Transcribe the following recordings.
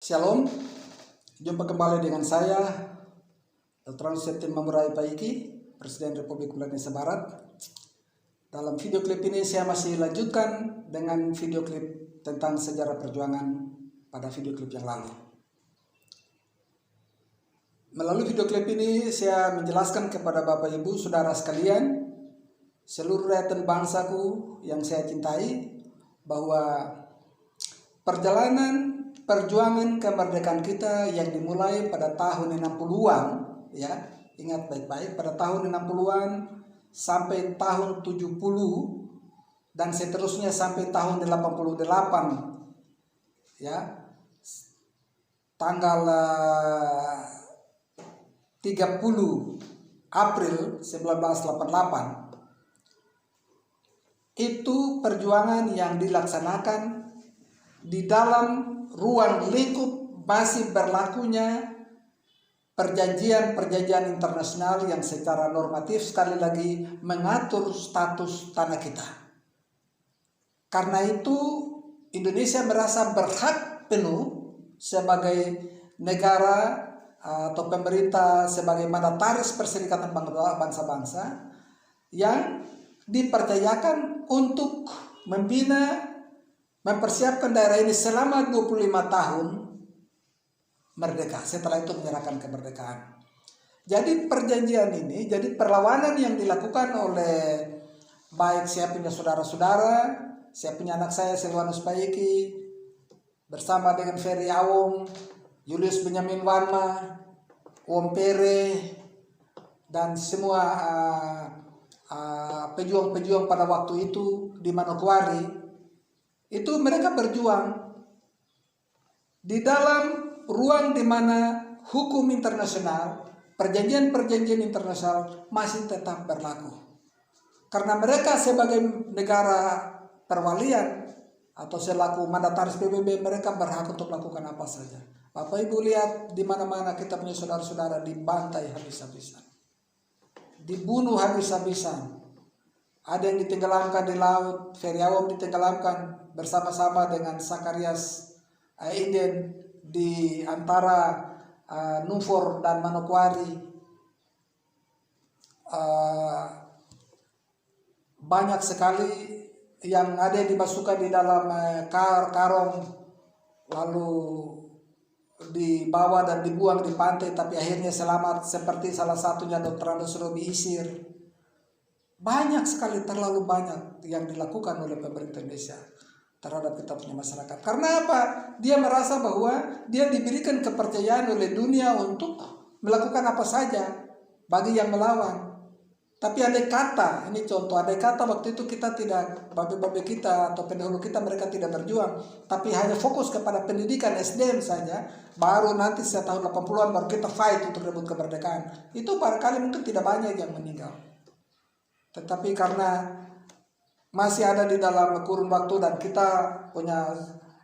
Shalom, jumpa kembali dengan saya, Dr. Septim Mamurai Paiki, Presiden Republik Indonesia Barat. Dalam video klip ini saya masih lanjutkan dengan video klip tentang sejarah perjuangan pada video klip yang lalu. Melalui video klip ini saya menjelaskan kepada Bapak Ibu Saudara sekalian, seluruh rakyat dan bangsaku yang saya cintai, bahwa perjalanan perjuangan kemerdekaan kita yang dimulai pada tahun 60-an, ya, ingat baik-baik, pada tahun 60-an sampai tahun 70 dan seterusnya sampai tahun 88, ya, tanggal 30 April 1988, itu perjuangan yang dilaksanakan di dalam ruang lingkup masih berlakunya perjanjian-perjanjian internasional yang secara normatif sekali lagi mengatur status tanah kita. Karena itu Indonesia merasa berhak penuh sebagai negara atau pemerintah, sebagai mandataris Perserikatan Bangsa-Bangsa yang dipercayakan untuk membina, mempersiapkan daerah ini selama 25 tahun merdeka, setelah itu menyerahkan kemerdekaan. Jadi perjanjian ini, jadi perlawanan yang dilakukan oleh baik saya punya saudara-saudara, saya punya anak saya Silwanus Paiki, bersama dengan Ferry Awong, Julius Benyamin Wanma, Om Pere, dan semua pejuang-pejuang pada waktu itu di Manokwari. Itu mereka berjuang di dalam ruang di mana hukum internasional, perjanjian-perjanjian internasional masih tetap berlaku. Karena mereka sebagai negara perwalian atau selaku mandataris PBB, mereka berhak untuk melakukan apa saja. Bapak Ibu lihat di mana-mana kita punya saudara-saudara dibantai habis-habisan, dibunuh habis-habisan. Ada yang ditenggelamkan di laut, Ferry Awong ditenggelamkan bersama-sama dengan Sakarias Inden di antara Nufor dan Manokwari. Banyak sekali yang ada yang dimasukkan di dalam karong, lalu dibawa dan dibuang di pantai, tapi akhirnya selamat, seperti salah satunya Dr. Andos Robi Isir. Banyak sekali, terlalu banyak yang dilakukan oleh pemerintah Indonesia terhadap kita punya masyarakat. Karena apa? Dia merasa bahwa dia diberikan kepercayaan oleh dunia untuk melakukan apa saja bagi yang melawan. Tapi andai kata, ini contoh, andai kata waktu itu kita tidak, babe-babe kita atau pendahulu kita, mereka tidak berjuang, tapi hanya fokus kepada pendidikan SDM saja, baru nanti setelah tahun 80-an baru kita fight untuk rebut kemerdekaan. Itu barangkali mungkin tidak banyak yang meninggal. Tetapi karena masih ada di dalam kurun waktu dan kita punya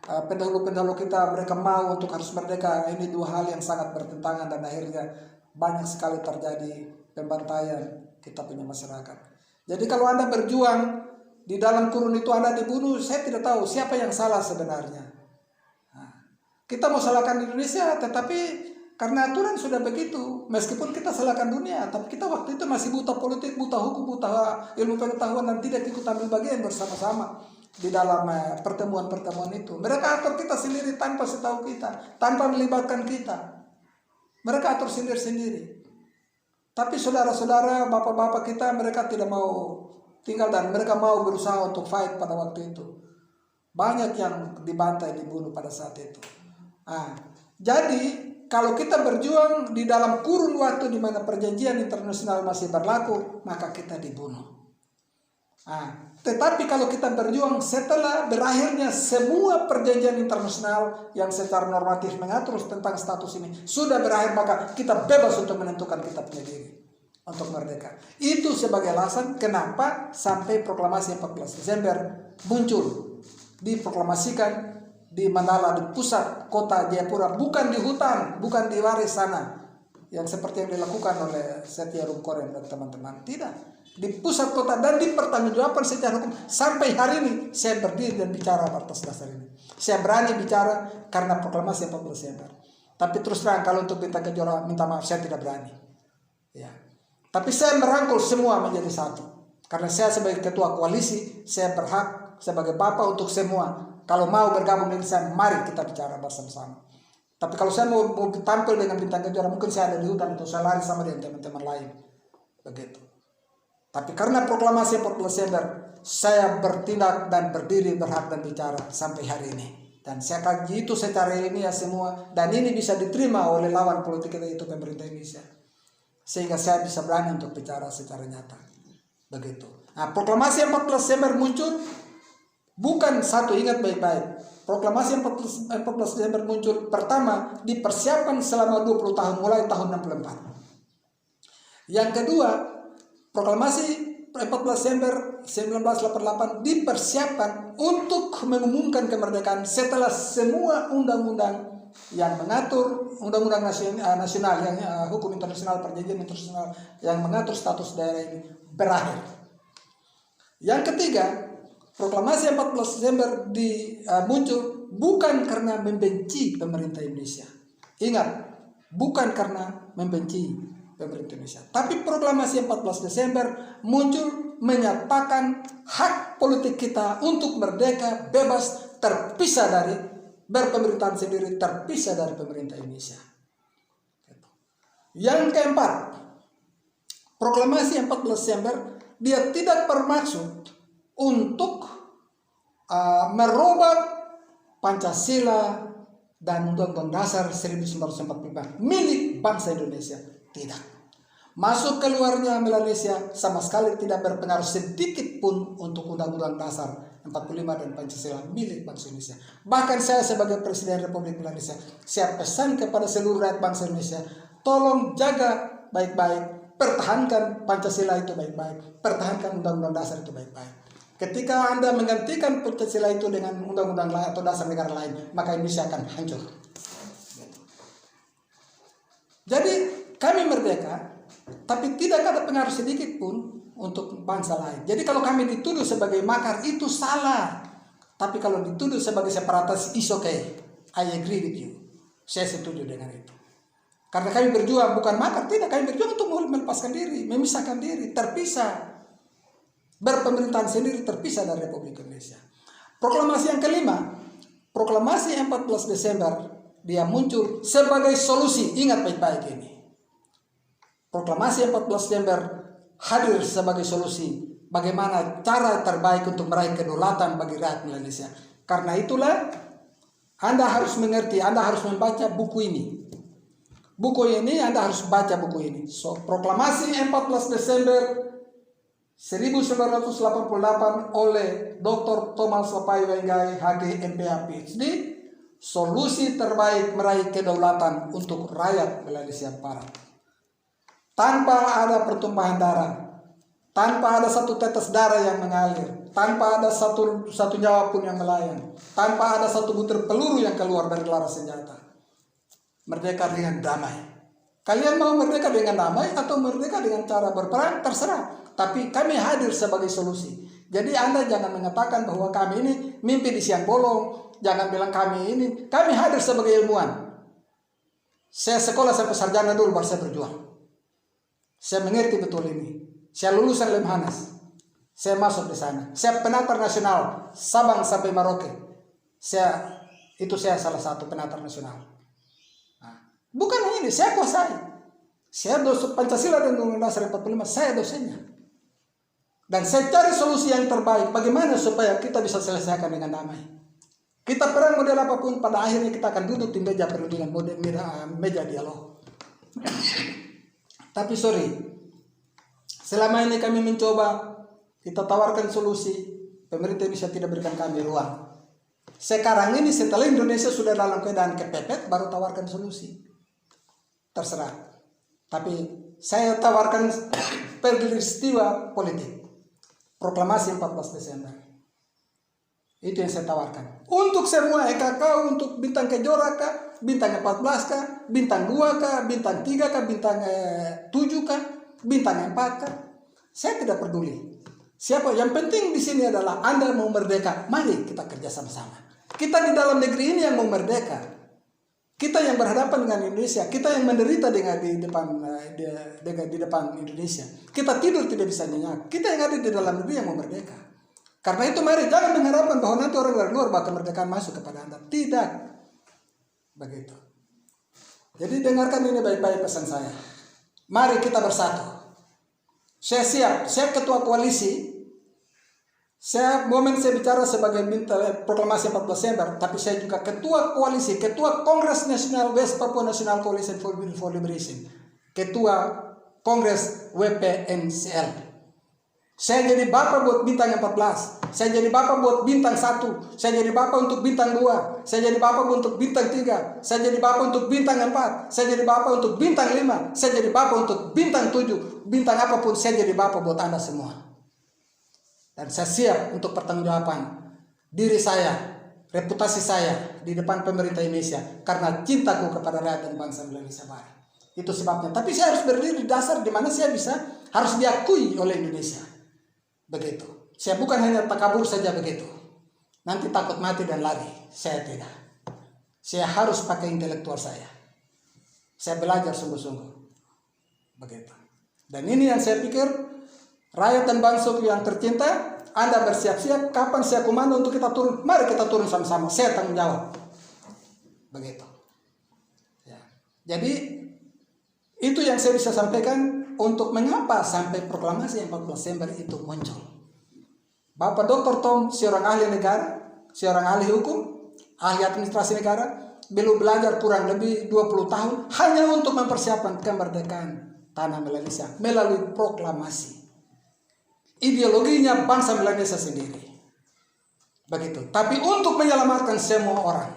pendahulu-pendahulu kita, mereka mau untuk harus merdeka, ini dua hal yang sangat bertentangan dan akhirnya banyak sekali terjadi pembantaian kita punya masyarakat. Jadi kalau Anda berjuang di dalam kurun itu Anda dibunuh, saya tidak tahu siapa yang salah sebenarnya. Kita mau salahkan Indonesia, tetapi karena aturan sudah begitu, meskipun kita salahkan dunia, tapi kita waktu itu masih buta politik, buta hukum, buta ilmu pengetahuan, dan tidak ikut ambil bagian bersama-sama di dalam pertemuan-pertemuan itu. Mereka atur kita sendiri tanpa setahu kita, tanpa melibatkan kita. Mereka atur sendiri-sendiri. Tapi saudara-saudara, bapak-bapak kita, mereka tidak mau tinggal dan mereka mau berusaha untuk fight pada waktu itu. Banyak yang dibantai, dibunuh pada saat itu. Jadi kalau kita berjuang di dalam kurun waktu di mana perjanjian internasional masih berlaku, maka kita dibunuh. Tetapi kalau kita berjuang setelah berakhirnya semua perjanjian internasional yang secara normatif mengatur tentang status ini sudah berakhir, maka kita bebas untuk menentukan kita punya diri untuk merdeka. Itu sebagai alasan kenapa sampai proklamasi 14 Desember muncul, diproklamasikan di Mandala, di pusat kota Jayapura, bukan di hutan, bukan di waris sana, yang seperti yang dilakukan oleh Setia Rumkoren dan teman-teman. Tidak, di pusat kota dan dipertanggungjawabkan secara hukum. Sampai hari ini saya berdiri dan bicara atas dasar ini. Saya berani bicara karena proklamasi 14 Desember. Tapi terus terang kalau untuk Bintang Kejora minta maaf, saya tidak berani. Ya. Tapi saya merangkul semua menjadi satu. Karena saya sebagai ketua koalisi, saya berhak sebagai bapak untuk semua. Kalau mau bergabung dengan saya, mari kita bicara bersama-sama. Tapi kalau saya mau tampil dengan Bintang Kejora, mungkin saya ada di hutan atau saya lari sama dengan teman-teman lain. Begitu. Tapi karena proklamasi 14 Desember, saya bertindak dan berdiri, berhak dan bicara sampai hari ini. Dan saya kaji itu secara ilmiah semua. Dan ini bisa diterima oleh lawan politik kita, itu pemerintah Indonesia. Sehingga saya bisa berani untuk bicara secara nyata. Begitu. Nah, proklamasi 14 Desember muncul bukan satu, ingat baik-baik. Proklamasi 14 Desember muncul pertama dipersiapkan selama 20 tahun mulai tahun 64. Yang kedua, proklamasi 14 Desember 1988 dipersiapkan untuk mengumumkan kemerdekaan setelah semua undang-undang yang mengatur undang-undang nasional yang hukum internasional, perjanjian internasional yang mengatur status daerah ini berakhir. Yang ketiga, proklamasi 14 Desember muncul bukan karena membenci pemerintah Indonesia. Ingat, bukan karena membenci pemerintah Indonesia. Tapi proklamasi 14 Desember muncul menyatakan hak politik kita untuk merdeka, bebas, terpisah dari berpemerintahan sendiri, terpisah dari pemerintah Indonesia. Yang keempat, proklamasi 14 Desember dia tidak bermaksud untuk merubah Pancasila dan Undang-Undang Dasar 1945 milik bangsa Indonesia. Tidak. Masuk keluarnya Melanesia sama sekali tidak berpengaruh sedikit pun untuk Undang-Undang Dasar 45 dan Pancasila milik bangsa Indonesia. Bahkan saya sebagai Presiden Republik Indonesia, saya pesan kepada seluruh rakyat bangsa Indonesia, tolong jaga baik-baik, pertahankan Pancasila itu baik-baik, pertahankan Undang-Undang Dasar itu baik-baik. Ketika Anda menggantikan Pancasila itu dengan undang-undang lain atau dasar negara lain, maka Indonesia akan hancur. Jadi kami merdeka, tapi tidak ada pengaruh sedikit pun untuk bangsa lain. Jadi kalau kami dituduh sebagai makar, itu salah. Tapi kalau dituduh sebagai separatis, is okay. I agree with you. Saya setuju dengan itu. Karena kami berjuang bukan makar, tidak. Kami berjuang untuk melepaskan diri, memisahkan diri, terpisah. Berpemerintahan sendiri, terpisah dari Republik Indonesia. Proklamasi yang kelima, proklamasi 14 Desember, dia muncul sebagai solusi. Ingat baik-baik ini. Proklamasi 14 Desember hadir sebagai solusi bagaimana cara terbaik untuk meraih kedaulatan bagi rakyat Indonesia. Karena itulah Anda harus mengerti, Anda harus membaca buku ini. Buku ini Anda harus baca buku ini. So, proklamasi 14 Desember 1988 oleh Dr. Thomas Sapai Waigai, HG, MPA, PhD, solusi terbaik meraih kedaulatan untuk rakyat Malaysia Barat. Tanpa ada pertumpahan darah, tanpa ada satu tetes darah yang mengalir, tanpa ada satu nyawa pun yang melayang, tanpa ada satu butir peluru yang keluar dari laras senjata. Merdeka dengan damai. Kalian mau merdeka dengan damai atau merdeka dengan cara berperang, terserah. Tapi kami hadir sebagai solusi. Jadi Anda jangan mengatakan bahwa kami ini mimpi di siang bolong. Jangan bilang kami ini. Kami hadir sebagai ilmuwan. Saya sekolah sampai sarjana dulu baru saya berjuang. Saya mengerti betul ini. Saya lulusan Lemhanas. Saya masuk di sana. Saya penatar nasional Sabang sampai Merauke. Saya salah satu penatar nasional. Nah, bukan hanya ini, saya kuasai. Saya dosen Pancasila dan Undang-Undang Dasar 45, saya dosennya. Dan saya cari solusi yang terbaik. Bagaimana supaya kita bisa selesaikan dengan damai. Kita perang model apapun, pada akhirnya kita akan duduk di meja perundingan, meja dialog. Tapi sorry, selama ini kami mencoba, kita tawarkan solusi, pemerintah Indonesia tidak berikan kami ruang. Sekarang ini setelah Indonesia sudah dalam keadaan kepepet, baru tawarkan solusi. Terserah. Tapi saya tawarkan peristiwa politik. Proklamasi 14 Desember. Itu yang saya tawarkan. Untuk semua EKK, untuk Bintang Kejora kah, Bintang 14 kah, Bintang 2 kah, Bintang 3 kah, Bintang 7 kah, Bintang 4 kah. Saya tidak peduli. Siapa yang penting di sini adalah Anda mau merdeka. Mari kita kerja sama-sama. Kita di dalam negeri ini yang mau merdeka. Kita yang berhadapan dengan Indonesia, kita yang menderita dengan di depan Indonesia. Kita tidur tidak bisa nyenyak. Kita yang ada di dalam negeri yang mau merdeka. Karena itu mari jangan mengharapkan bahwa nanti orang dari luar bakal kemerdekaan masuk kepada Anda. Tidak. Begitu. Jadi dengarkan ini baik-baik pesan saya. Mari kita bersatu. Saya siap, saya ketua koalisi. Saya bicara sebagai proklamasi 14 Desember, tapi saya juga ketua koalisi, ketua Kongres Nasional West Papua National Coalition for Liberation, ketua Kongres WPNCL. Saya jadi bapak buat bintang 14, saya jadi bapak buat bintang 1, saya jadi bapak untuk bintang 2, saya jadi bapak untuk bintang 3, saya jadi bapak untuk bintang 4, saya jadi bapak untuk bintang 5, saya jadi bapak untuk bintang 7, bintang apapun saya jadi bapak buat Anda semua. Dan saya siap untuk pertanggungjawaban diri saya, reputasi saya di depan pemerintah Indonesia karena cintaku kepada rakyat dan bangsa Indonesia Barat. Itu sebabnya. Tapi saya harus berdiri di dasar di mana saya harus diakui oleh Indonesia. Begitu. Saya bukan hanya takabur saja begitu. Nanti takut mati dan lari. Saya tidak. Saya harus pakai intelektual saya. Saya belajar sungguh-sungguh. Begitu. Dan ini yang saya pikir rakyat dan bangsa yang tercinta, Anda bersiap-siap kapan saya komando untuk kita turun. Mari kita turun sama-sama. Saya tanggung jawab. Begitu. Ya. Jadi itu yang saya bisa sampaikan untuk mengapa sampai proklamasi 14 Desember itu muncul. Bapak Dr. Tom seorang ahli negara, seorang ahli hukum, ahli administrasi negara, beliau belajar kurang lebih 20 tahun hanya untuk mempersiapkan kemerdekaan tanah Melanesia melalui proklamasi. Ideologinya bangsa Melanesia sendiri. Begitu. Tapi untuk menyelamatkan semua orang,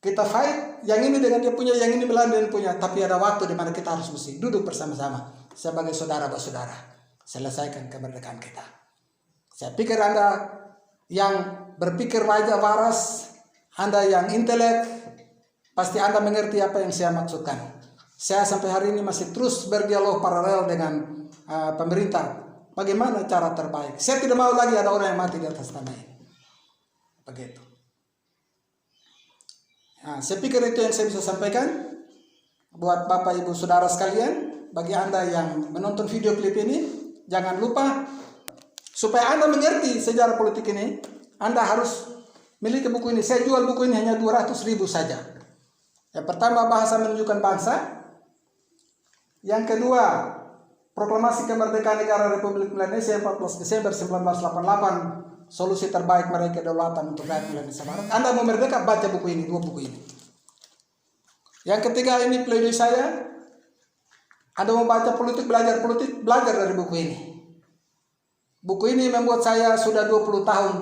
kita fight, yang ini dengan dia punya, yang ini Belanda yang punya. Tapi ada waktu di mana kita harus mesti duduk bersama-sama sebagai saudara-saudara, selesaikan kemerdekaan kita. Saya pikir Anda yang berpikir waras, Anda yang intelek, pasti Anda mengerti apa yang saya maksudkan. Saya sampai hari ini masih terus berdialog paralel dengan pemerintah. Bagaimana cara terbaik? Saya tidak mau lagi ada orang yang mati di atas tanah ini. Begitu. Nah, saya pikir itu yang saya bisa sampaikan buat Bapak Ibu Saudara sekalian. Bagi Anda yang menonton video klip ini, jangan lupa supaya Anda mengerti sejarah politik ini, Anda harus miliki buku ini. Saya jual buku ini hanya 200.000 saja. Yang pertama, Bahasa Menunjukkan Bangsa. Yang kedua, Proklamasi Kemerdekaan Negara Republik Indonesia 14 Desember 1988, Solusi Terbaik Meraih Kedaulatan untuk Rakyat Indonesia Barat. Anda mau merdeka, baca buku ini, 2 buku ini. Yang ketiga, ini pledoi saya. Anda mau baca politik, belajar dari buku ini. Buku ini membuat saya sudah 20 tahun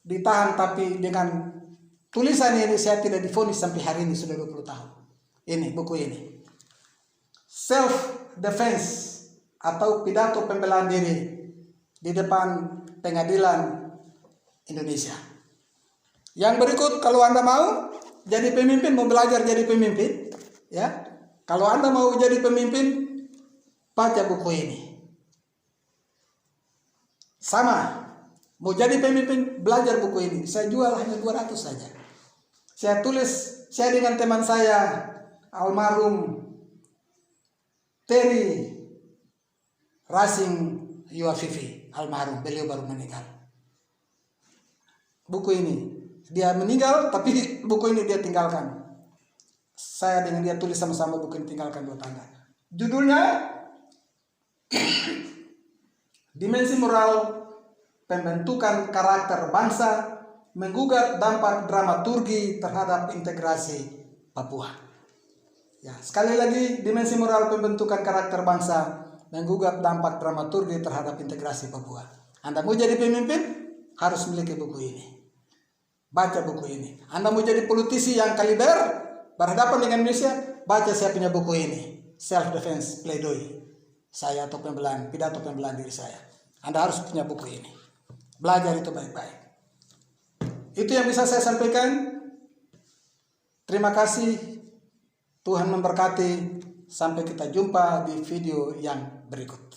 ditahan, tapi dengan tulisan ini saya tidak divonis sampai hari ini, sudah 20 tahun. Ini buku ini. Self Defense atau pidato pembelaan diri di depan pengadilan Indonesia. Yang berikut, kalau Anda mau jadi pemimpin, mau belajar jadi pemimpin, ya. Kalau Anda mau jadi pemimpin, baca buku ini. Sama, mau jadi pemimpin, belajar buku ini. Saya jual hanya 200 saja. Saya tulis, saya dengan teman saya almarhum Terry Racing Yuafifi, almarhum, beliau baru meninggal. Buku ini, dia meninggal tapi buku ini dia tinggalkan. Saya dengan dia tulis sama-sama buku ini, tinggalkan buat Anda. Judulnya Dimensi Moral Pembentukan Karakter Bangsa Menggugat Dampak Dramaturgi Terhadap Integrasi Papua. Ya, sekali lagi, dimensi moral pembentukan karakter bangsa menggugat dampak dramaturgi terhadap integrasi Papua. Anda mau jadi pemimpin, harus memiliki buku ini. Baca buku ini. Anda mau jadi politisi yang kaliber, berhadapan dengan Indonesia, baca saya punya buku ini. Self Defense Pledoi. Saya atau pidato pembelaan diri saya. Anda harus punya buku ini. Belajar itu baik-baik. Itu yang bisa saya sampaikan. Terima kasih. Tuhan memberkati. Sampai kita jumpa di video yang berikut.